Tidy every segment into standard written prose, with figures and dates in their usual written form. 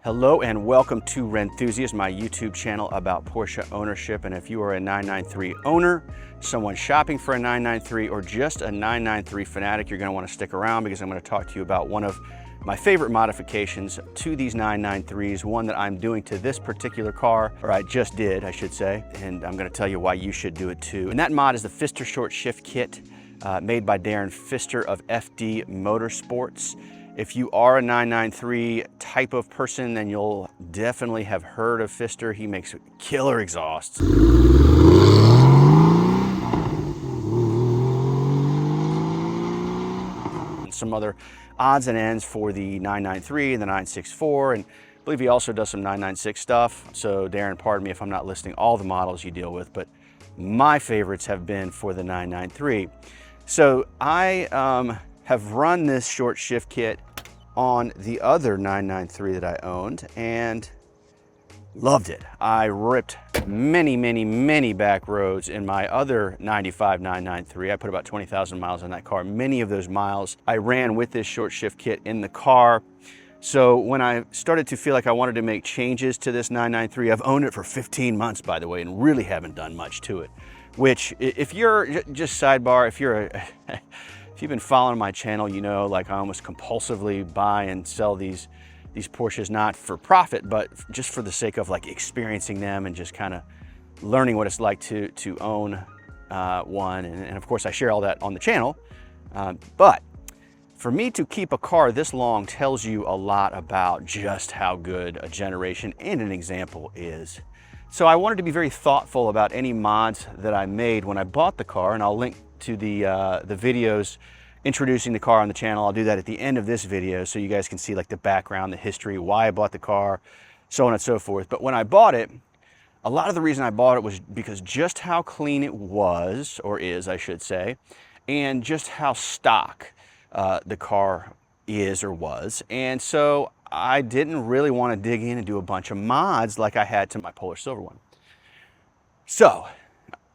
Hello and welcome to Rennthusiast, my YouTube channel about Porsche ownership. And if you are a 993 owner, someone shopping for a 993, or just a 993 fanatic, you're going to want to stick around because I'm going to talk to you about one of my favorite modifications to these 993s, one that I'm doing to this particular car, or I just did, I should say, and I'm going to tell you why you should do it too. And that mod is the Fister Short Shift Kit made by Darren Fister of FD Motorsports. If you are a 993 type of person, then you'll definitely have heard of Fister. He makes killer exhausts. And some other odds and ends for the 993 and the 964, and I believe he also does some 996 stuff. So Darren, pardon me if I'm not listing all the models you deal with, but my favorites have been for the 993. So I have run this short shift kit on the other 993 that I owned and loved it. I ripped many back roads in my other 95 993. I put about 20,000 miles on that car. Many of those miles I ran with this short shift kit in the car. So when I started to feel like I wanted to make changes to this 993, I've owned it for 15 months, by the way, and really haven't done much to it. Which, if you're, just sidebar, if you're if you've been following my channel, you know, like I almost compulsively buy and sell these Porsches, not for profit, but just for the sake of like experiencing them and just kind of learning what it's like to own one. And of course I share all that on the channel. But for me to keep a car this long tells you a lot about just how good a generation and an example is. So I wanted to be very thoughtful about any mods that I made when I bought the car, and I'll link to the videos introducing the car on the channel. I'll do that at the end of this video so you guys can see like the background, the history, why I bought the car, so on and so forth. But when I bought it, a lot of the reason I bought it was because just how clean it was, or is I should say, and just how stock the car is or was. And so I didn't really want to dig in and do a bunch of mods like I had to my Polar Silver one. So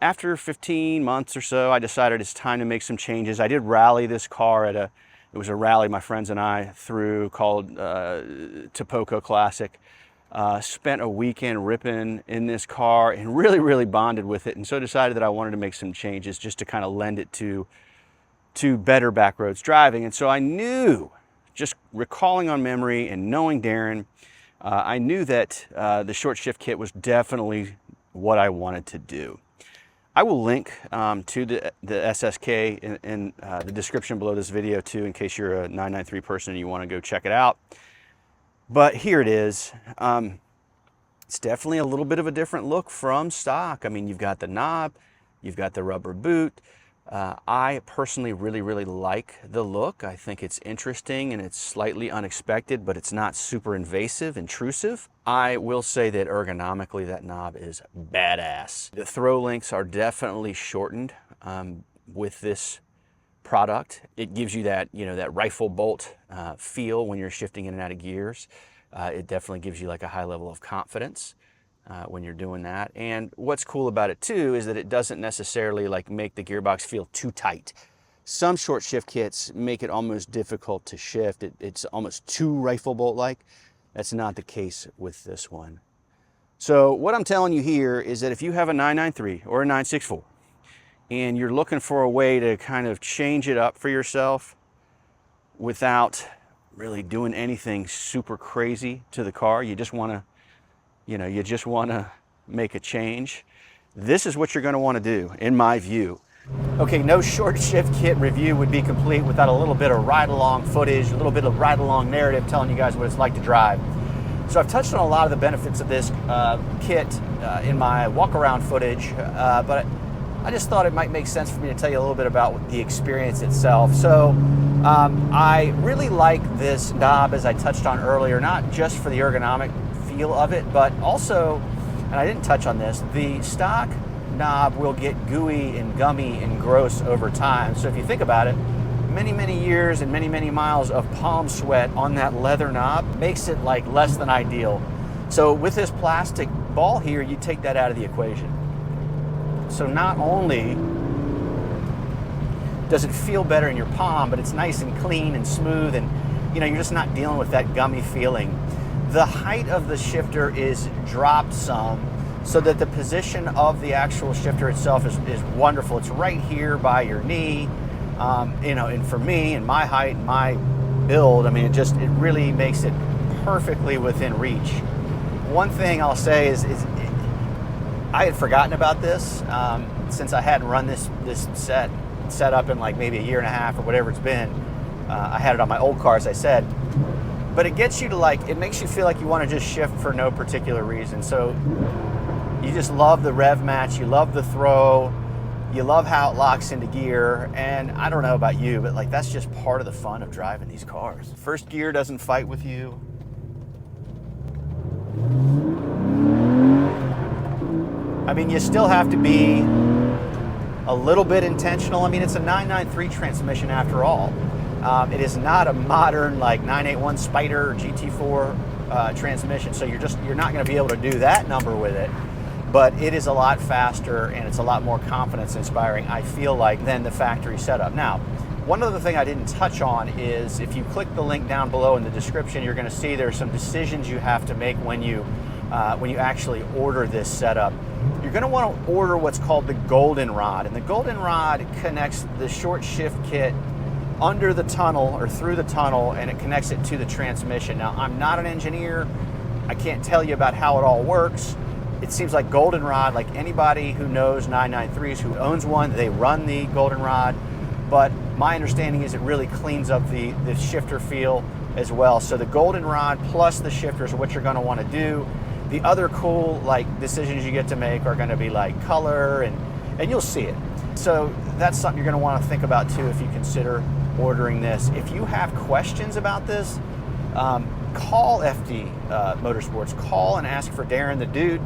after 15 months or so, I decided it's time to make some changes. I did rally this car at it was a rally my friends and I threw called Tapoco Classic. Spent a weekend ripping in this car and really bonded with it, and so decided that I wanted to make some changes just to kind of lend it to better backroads driving. And so I knew, just recalling on memory and knowing Darren, I knew that the short shift kit was definitely what I wanted to do. I will link to the SSK in the description below this video too, in case you're a 993 person and you want to go check it out. But here it is. It's definitely a little bit of a different look from stock. I mean, you've got the knob, you've got the rubber boot. I personally really like the look. I think it's interesting and it's slightly unexpected, but it's not super invasive, intrusive. I will say that ergonomically that knob is badass. The throw links are definitely shortened with this product. It gives you that, you know, that rifle bolt feel when you're shifting in and out of gears. It definitely gives you like a high level of confidence when you're doing that. And what's cool about it too is that it doesn't necessarily like make the gearbox feel too tight. Some short shift kits make it almost difficult to shift. It's almost too rifle bolt like. That's not the case with this one. So what I'm telling you here is that if you have a 993 or a 964 and you're looking for a way to kind of change it up for yourself without really doing anything super crazy to the car, you just want to, you know, you just want to make a change, this is what you're going to want to do, in my view. Okay, no short shift kit review would be complete without a little bit of ride-along footage, a little bit of ride-along narrative telling you guys what it's like to drive. So I've touched on a lot of the benefits of this kit in my walk-around footage, but I just thought it might make sense for me to tell you a little bit about the experience itself. So I really like this knob, as I touched on earlier, not just for the ergonomic feel of it, but also, and I didn't touch on this, the stock knob will get gooey and gummy and gross over time. So if you think about it, many years and many miles of palm sweat on that leather knob makes it like less than ideal. So with this plastic ball here, you take that out of the equation. So not only does it feel better in your palm, but it's nice and clean and smooth, and you know, you're just not dealing with that gummy feeling. The height of the shifter is dropped some so that the position of the actual shifter itself is wonderful. It's right here by your knee. You know, and for me and my height and my build, I mean, it really makes it perfectly within reach. One thing I'll say is I had forgotten about this since I hadn't run this set up in like maybe a year and a half or whatever it's been. I had it on my old car, as I said, but it gets you to it makes you feel like you want to just shift for no particular reason. So you just love the rev match, you love the throw, you love how it locks into gear, and I don't know about you, but that's just part of the fun of driving these cars. First gear doesn't fight with you. I mean, you still have to be a little bit intentional. I mean, it's a 993 transmission after all. It is not a modern 981 Spider or GT4 transmission, so you're not going to be able to do that number with it. But it is a lot faster and it's a lot more confidence inspiring, I feel like, than the factory setup. Now, one other thing I didn't touch on is if you click the link down below in the description, you're going to see there's some decisions you have to make when you actually order this setup. You're going to want to order what's called the goldenrod, and the goldenrod connects the short shift kit under the tunnel or through the tunnel, and it connects it to the transmission. Now, I'm not an engineer. I can't tell you about how it all works. It seems like goldenrod, like anybody who knows 993s, who owns one, they run the goldenrod. But my understanding is it really cleans up the shifter feel as well. So the goldenrod plus the shifters are what you're going to want to do. The other cool decisions you get to make are going to be color, and you'll see it. So that's something you're going to want to think about too if you consider ordering this. If you have questions about this, call FD Motorsports. Call and ask for Darren, the dude.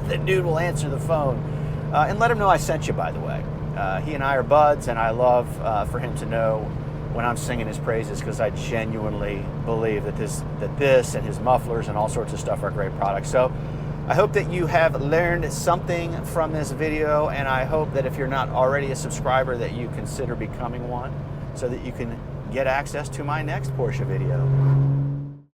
The dude will answer the phone, and let him know I sent you, by the way. He and I are buds, and I love for him to know when I'm singing his praises, because I genuinely believe that this and his mufflers and all sorts of stuff are great products. So I hope that you have learned something from this video, and I hope that if you're not already a subscriber, that you consider becoming one so that you can get access to my next Porsche video.